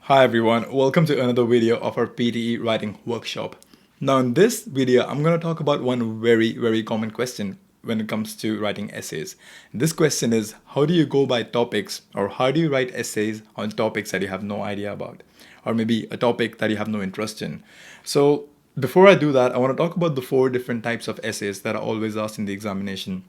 Hi everyone, welcome to another video of our PTE writing workshop. Now in this video, I'm going to talk about one very common question when it comes to writing essays. This question is, how do you go by topics, or how do you write essays on topics that you have no idea about, or maybe a topic that you have no interest in? So before I do that, I want to talk about the four different types of essays that are always asked in the examination.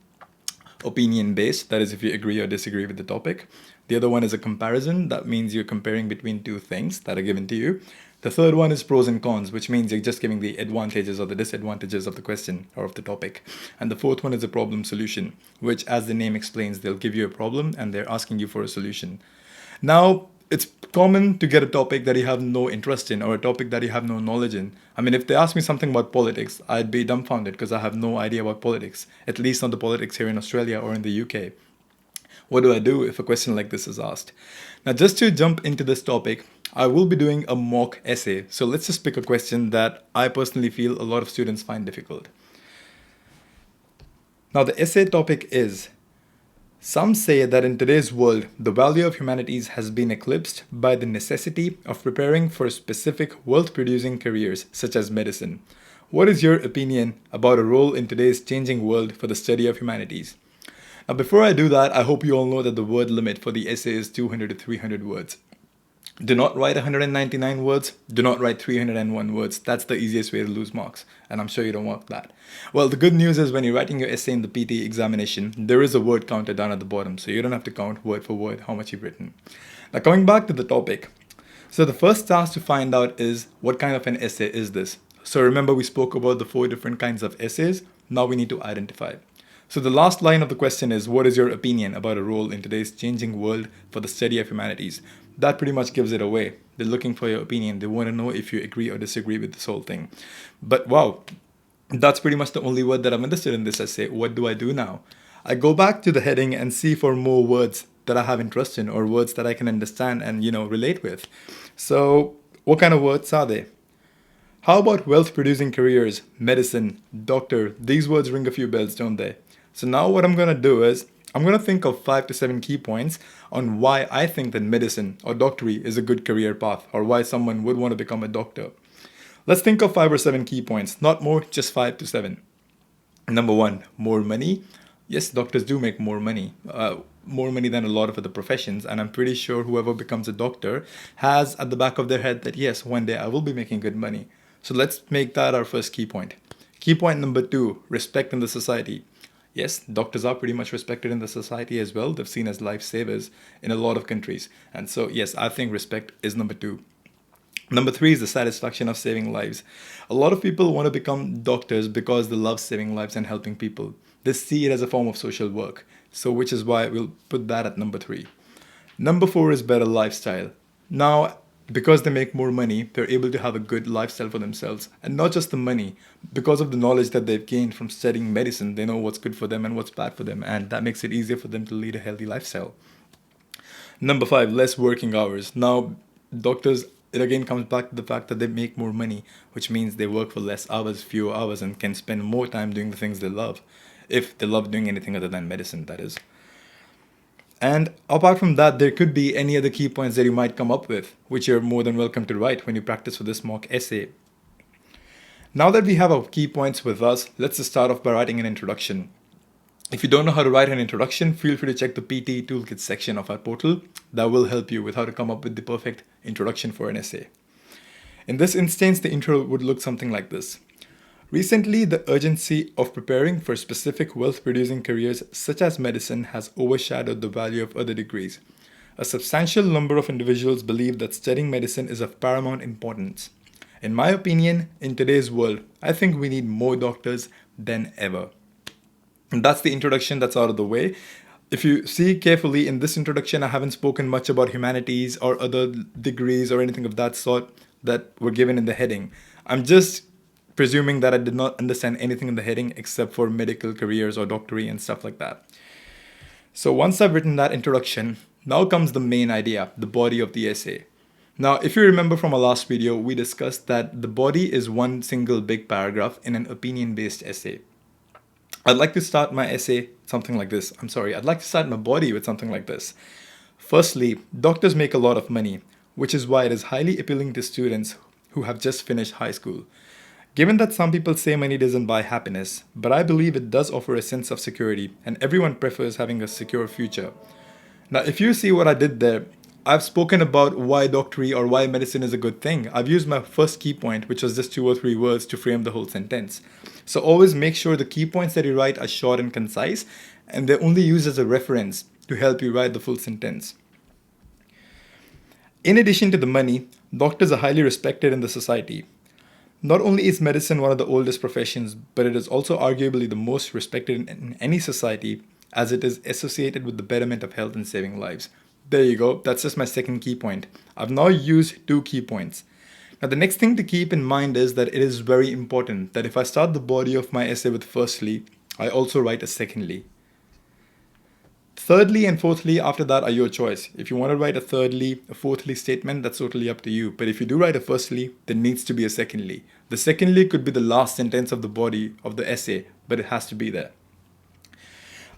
Opinion based, that is if you agree or disagree with the topic. The other one is a comparison, that means you're comparing between two things that are given to you. The third one is pros and cons, which means you're just giving the advantages or the disadvantages of the question or of the topic. And the fourth one is a problem solution, which, as the name explains, they'll give you a problem and they're asking you for a solution. Now, it's common to get a topic that you have no interest in or a topic that you have no knowledge in. I mean, if they ask me something about politics, I'd be dumbfounded because I have no idea about politics, at least not the politics here in Australia or in the UK. What do I do if a question like this is asked? Now, just to jump into this topic, I will be doing a mock essay. So let's just pick a question that I personally feel a lot of students find difficult. Now, the essay topic is, some say that in today's world, the value of humanities has been eclipsed by the necessity of preparing for specific wealth-producing careers such as medicine. What is your opinion about a role in today's changing world for the study of humanities? Now, before I do that, I hope you all know that the word limit for the essay is 200 to 300 words. Do not write 199 words. Do not write 301 words. That's the easiest way to lose marks. And I'm sure you don't want that. Well, the good news is when you're writing your essay in the PTE examination, there is a word counter down at the bottom. So you don't have to count word for word how much you've written. Now, coming back to the topic. So the first task to find out is, what kind of an essay is this? So remember, we spoke about the four different kinds of essays. Now we need to identify. So the last line of the question is, what is your opinion about a role in today's changing world for the study of humanities? That pretty much gives it away. They're looking for your opinion. They want to know if you agree or disagree with this whole thing. But wow, that's pretty much the only word that I'm interested in this essay. What do I do now? I go back to the heading and see for more words that I have interest in or words that I can understand and, relate with. So what kind of words are they? How about wealth-producing careers, medicine, doctor? These words ring a few bells, don't they? So now what I'm going to do is, I'm going to think of 5 to 7 key points on why I think that medicine or doctorate is a good career path, or why someone would want to become a doctor. Let's think of 5 or 7 key points, not more, just 5 to 7. Number 1, more money. Yes, doctors do make more money than a lot of other professions, and I'm pretty sure whoever becomes a doctor has at the back of their head that yes, one day I will be making good money. So let's make that our first key point. Key point number 2, respect in the society. Yes, doctors are pretty much respected in the society as well. They're seen as lifesavers in a lot of countries. And so, yes, I think respect is number 2. Number 3 is the satisfaction of saving lives. A lot of people want to become doctors because they love saving lives and helping people. They see it as a form of social work. So, which is why we'll put that at number 3. Number 4 is better lifestyle. Now, because they make more money, they're able to have a good lifestyle for themselves. And not just the money, because of the knowledge that they've gained from studying medicine, they know what's good for them and what's bad for them. And that makes it easier for them to lead a healthy lifestyle. Number 5, less working hours. Now, doctors, it again comes back to the fact that they make more money, which means they work for less hours, fewer hours, and can spend more time doing the things they love. If they love doing anything other than medicine, that is. And apart from that, there could be any other key points that you might come up with, which you're more than welcome to write when you practice for this mock essay. Now that we have our key points with us, let's just start off by writing an introduction. If you don't know how to write an introduction, feel free to check the PTE Toolkit section of our portal. That will help you with how to come up with the perfect introduction for an essay. In this instance, the intro would look something like this. Recently, the urgency of preparing for specific wealth-producing careers such as medicine has overshadowed the value of other degrees. A substantial number of individuals believe that studying medicine is of paramount importance. In my opinion, in today's world, I think we need more doctors than ever. And that's the introduction that's out of the way. If you see carefully in this introduction, I haven't spoken much about humanities or other degrees or anything of that sort that were given in the heading. I'm just presuming that I did not understand anything in the heading except for medical careers or doctorate and stuff like that. So once I've written that introduction, now comes the main idea, the body of the essay. Now, if you remember from our last video, we discussed that the body is one single big paragraph in an opinion-based essay. I'd like to start my essay something like this. I'd like to start my body with something like this. Firstly, doctors make a lot of money. which is why it is highly appealing to students who have just finished high school. Given that some people say money doesn't buy happiness, but I believe it does offer a sense of security, and everyone prefers having a secure future. Now, if you see what I did there, I've spoken about why doctorate or why medicine is a good thing. I've used my first key point, which was just 2 or 3 words, to frame the whole sentence. So always make sure the key points that you write are short and concise, and they're only used as a reference to help you write the full sentence. In addition to the money, doctors are highly respected in the society. Not only is medicine one of the oldest professions, but it is also arguably the most respected in any society, as it is associated with the betterment of health and saving lives. There you go, that's just my second key point. I've now used 2 key points. Now, the next thing to keep in mind is that it is very important that if I start the body of my essay with firstly, I also write a secondly. Thirdly and fourthly after that are your choice. If you want to write a thirdly, a fourthly statement, that's totally up to you. But if you do write a firstly, there needs to be a secondly. The secondly could be the last sentence of the body of the essay, but it has to be there.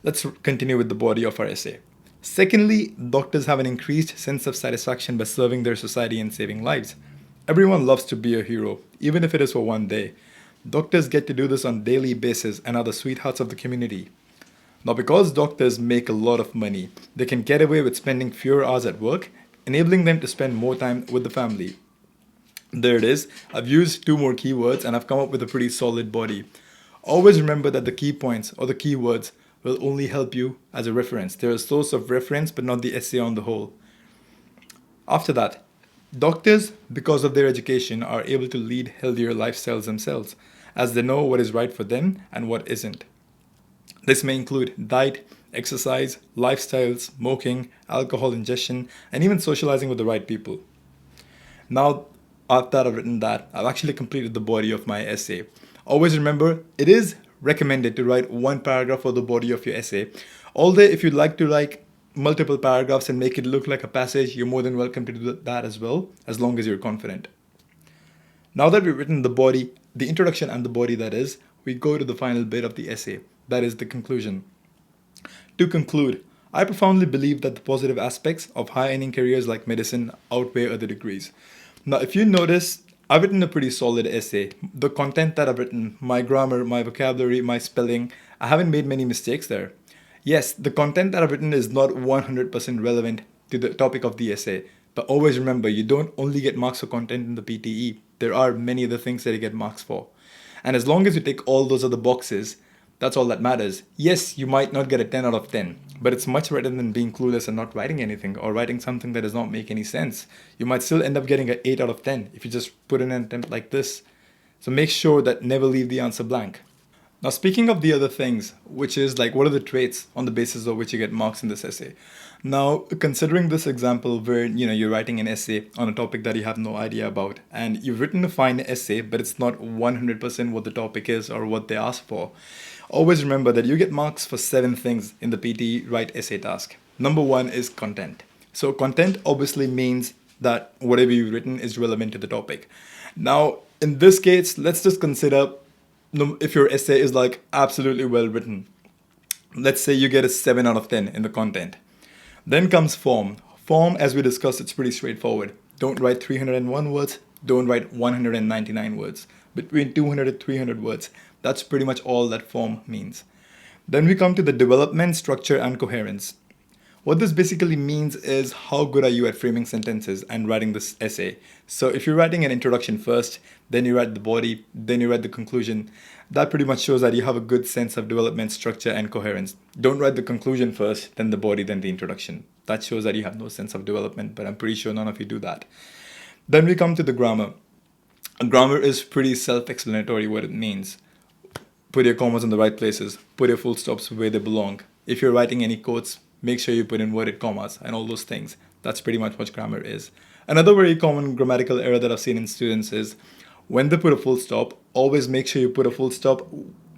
Let's continue with the body of our essay. Secondly, doctors have an increased sense of satisfaction by serving their society and saving lives. Everyone loves to be a hero, even if it is for one day. Doctors get to do this on a daily basis and are the sweethearts of the community. Now, because doctors make a lot of money, they can get away with spending fewer hours at work, enabling them to spend more time with the family. There it is. I've used 2 more keywords and I've come up with a pretty solid body. Always remember that the key points or the keywords will only help you as a reference. They're a source of reference, but not the essay on the whole. After that, doctors, because of their education, are able to lead healthier lifestyles themselves, as they know what is right for them and what isn't. This may include diet, exercise, lifestyle, smoking, alcohol ingestion, and even socializing with the right people. Now, after I've written that, I've actually completed the body of my essay. Always remember, it is recommended to write 1 paragraph for the body of your essay. Although if you'd like to write multiple paragraphs and make it look like a passage, you're more than welcome to do that as well, as long as you're confident. Now that we've written the body, the introduction and the body that is, we go to the final bit of the essay, that is the conclusion. To conclude, I profoundly believe that the positive aspects of high-earning careers like medicine outweigh other degrees. Now, if you notice, I've written a pretty solid essay. The content that I've written, my grammar, my vocabulary, my spelling, I haven't made many mistakes there. Yes, the content that I've written is not 100% relevant to the topic of the essay, but always remember, you don't only get marks for content in the PTE. There are many other things that you get marks for. And as long as you tick all those other boxes, that's all that matters. Yes, you might not get a 10 out of 10, but it's much better than being clueless and not writing anything or writing something that does not make any sense. You might still end up getting an 8 out of 10 if you just put in an attempt like this. So make sure that never leave the answer blank. Now, speaking of the other things, which is like what are the traits on the basis of which you get marks in this essay? Now, considering this example where you're writing an essay on a topic that you have no idea about, and you've written a fine essay, but it's not 100% what the topic is or what they ask for. Always remember that you get marks for 7 things in the PTE Write Essay task. Number 1 is content. So content obviously means that whatever you've written is relevant to the topic. Now, in this case, let's just consider if your essay is like absolutely well written. Let's say you get a 7 out of 10 in the content. Then comes form. Form, as we discussed, it's pretty straightforward. Don't write 301 words. Don't write 199 words. Between 200 to 300 words. That's pretty much all that form means. Then we come to the development, structure, and coherence. What this basically means is how good are you at framing sentences and writing this essay. So if you're writing an introduction first, then you write the body, then you write the conclusion, that pretty much shows that you have a good sense of development, structure, and coherence. Don't write the conclusion first, then the body, then the introduction. That shows that you have no sense of development, but I'm pretty sure none of you do that. Then we come to the grammar. Grammar is pretty self-explanatory what it means. Put your commas in the right places. Put your full stops where they belong. If you're writing any quotes, make sure you put inverted commas and all those things. That's pretty much what grammar is. Another very common grammatical error that I've seen in students is when they put a full stop, always make sure you put a full stop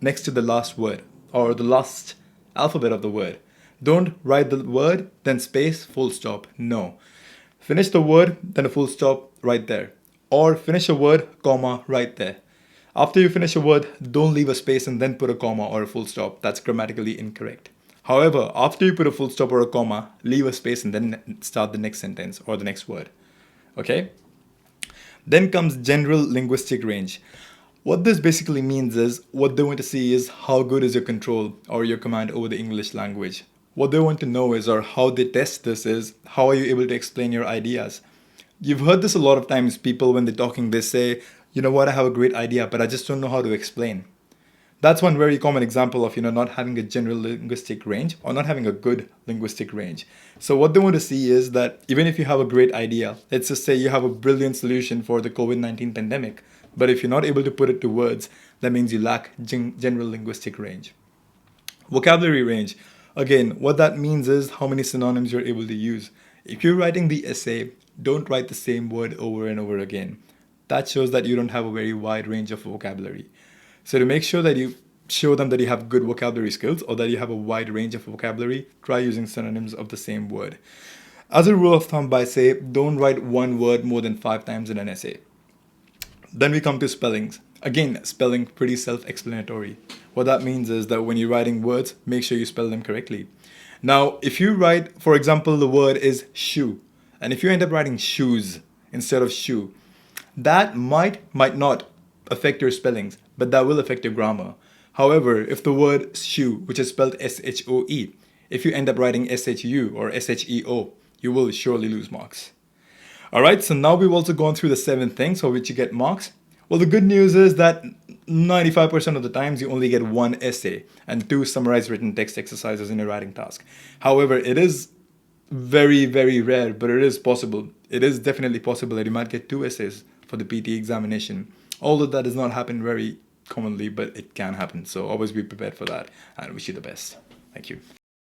next to the last word or the last alphabet of the word. Don't write the word, then space, full stop. No. Finish the word, then a full stop right there. Or finish a word, comma, right there. After you finish a word, don't leave a space and then put a comma or a full stop. That's grammatically incorrect. However, after you put a full stop or a comma, leave a space and then start the next sentence or the next word. Okay? Then comes general linguistic range. What this basically means is what they want to see is how good is your control or your command over the English language. What they want to know is, or how they test this is, how are you able to explain your ideas? You've heard this a lot of times. People, when they're talking, they say, you know what, I have a great idea, but I just don't know how to explain. That's one very common example of, not having a general linguistic range or not having a good linguistic range. So what they want to see is that even if you have a great idea, let's just say you have a brilliant solution for the COVID-19 pandemic, but if you're not able to put it to words, that means you lack general linguistic range. Vocabulary range. Again, what that means is how many synonyms you're able to use. If you're writing the essay, don't write the same word over and over again. That shows that you don't have a very wide range of vocabulary. So to make sure that you show them that you have good vocabulary skills or that you have a wide range of vocabulary, try using synonyms of the same word. As a rule of thumb, I say don't write one word more than 5 times in an essay. Then we come to spellings. Again, spelling pretty self-explanatory. What that means is that when you're writing words, make sure you spell them correctly. Now, if you write, for example, the word is shoe, and if you end up writing shoes instead of shoe, that might not affect your spellings, but that will affect your grammar. However, if the word shoe, which is spelled S-H-O-E, if you end up writing S-H-U or S-H-E-O, you will surely lose marks. Alright, so now we've also gone through the 7 things for which you get marks. Well, the good news is that 95% of the times you only get 1 essay and 2 summarized written text exercises in your writing task. However, it is very, very rare, but it is possible. It is definitely possible that you might get 2 essays for the PTE examination. Although that does not happen very commonly, but it can happen. So always be prepared for that, and wish you the best. Thank you.